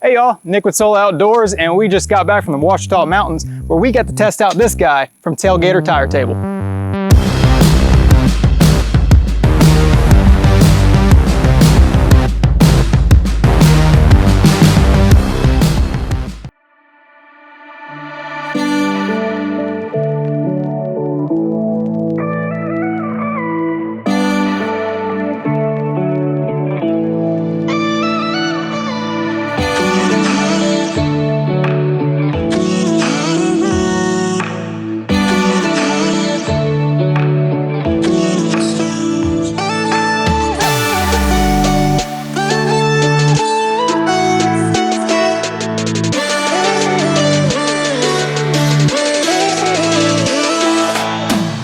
Hey y'all, Nick with Sola Outdoors, and we just got back from the Ouachita Mountains where we got to test out this guy from Tailgater Tire Table.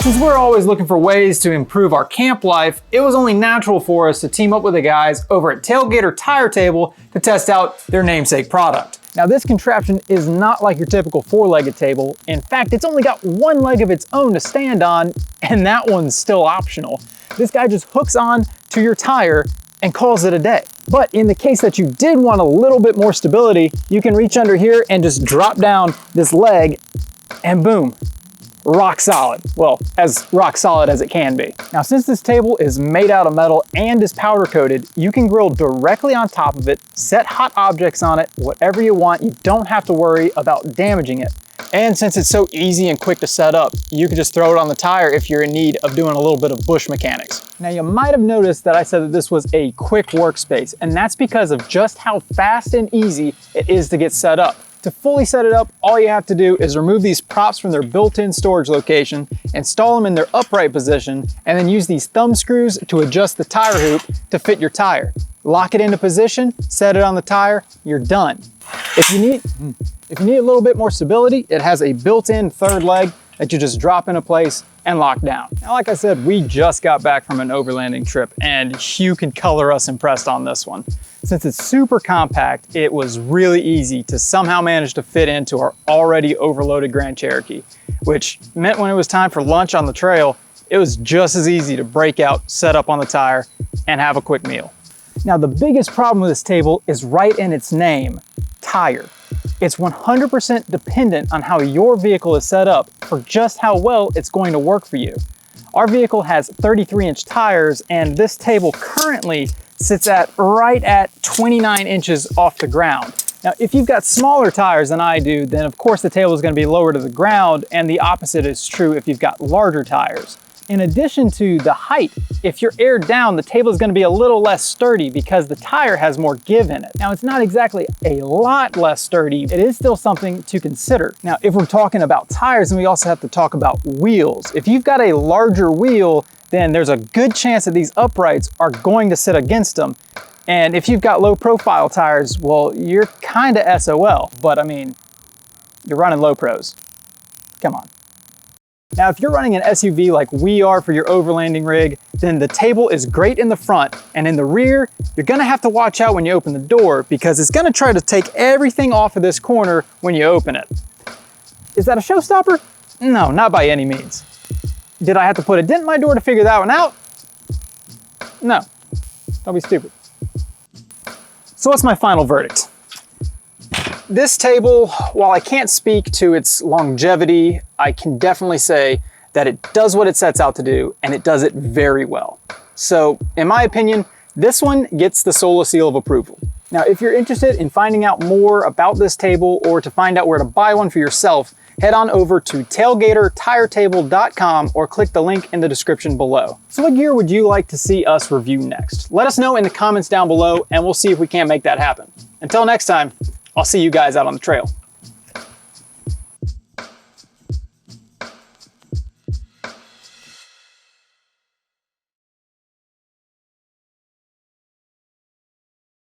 Since we're always looking for ways to improve our camp life, it was only natural for us to team up with the guys over at Tailgater Tire Table to test out their namesake product. Now this contraption is not like your typical four-legged table. In fact, it's only got one leg of its own to stand on, and that one's still optional. This guy just hooks on to your tire and calls it a day. But in the case that you did want a little bit more stability, you can reach under here and just drop down this leg and boom, rock solid. Well, as rock solid as it can be. Now, since this table is made out of metal and is powder coated, you can grill directly on top of it, set hot objects on it, whatever you want. You don't have to worry about damaging it. And since it's so easy and quick to set up, you can just throw it on the tire if you're in need of doing a little bit of bush mechanics. Now, you might have noticed that I said that this was a quick workspace, and that's because of just how fast and easy it is to get set up. To fully set it up, all you have to do is remove these props from their built-in storage location, install them in their upright position, and then use these thumb screws to adjust the tire hoop to fit your tire. Lock it into position, set it on the tire, you're done. If you need a little bit more stability, it has a built-in third leg that you just drop into place and lock down. Now, like I said, we just got back from an overlanding trip, and you can color us impressed on this one. Since it's super compact, it was really easy to somehow manage to fit into our already overloaded Grand Cherokee, which meant when it was time for lunch on the trail, it was just as easy to break out, set up on the tire, and have a quick meal. Now, the biggest problem with this table is right in its name, tire. It's 100% dependent on how your vehicle is set up for just how well it's going to work for you. Our vehicle has 33-inch tires, and this table currently sits right at 29 inches off the ground. Now, if you've got smaller tires than I do, then of course the table is going to be lower to the ground, and the opposite is true if you've got larger tires. In addition to the height, if you're aired down, the table is going to be a little less sturdy because the tire has more give in it. Now, it's not exactly a lot less sturdy. It is still something to consider. Now, if we're talking about tires, then we also have to talk about wheels. If you've got a larger wheel, then there's a good chance that these uprights are going to sit against them. And if you've got low profile tires, well, you're kind of SOL, but I mean, you're running low pros. Come on. Now, if you're running an SUV like we are for your overlanding rig, then the table is great in the front, and in the rear, you're gonna have to watch out when you open the door because it's gonna try to take everything off of this corner when you open it. Is that a showstopper? No, not by any means. Did I have to put a dent in my door to figure that one out? No, don't be stupid. So what's my final verdict? This table, while I can't speak to its longevity, I can definitely say that it does what it sets out to do, and it does it very well. So, in my opinion, this one gets the Sola seal of approval. Now, if you're interested in finding out more about this table or to find out where to buy one for yourself, head on over to tailgatertiretable.com or click the link in the description below. So what gear would you like to see us review next? Let us know in the comments down below, and we'll see if we can't make that happen. Until next time, I'll see you guys out on the trail.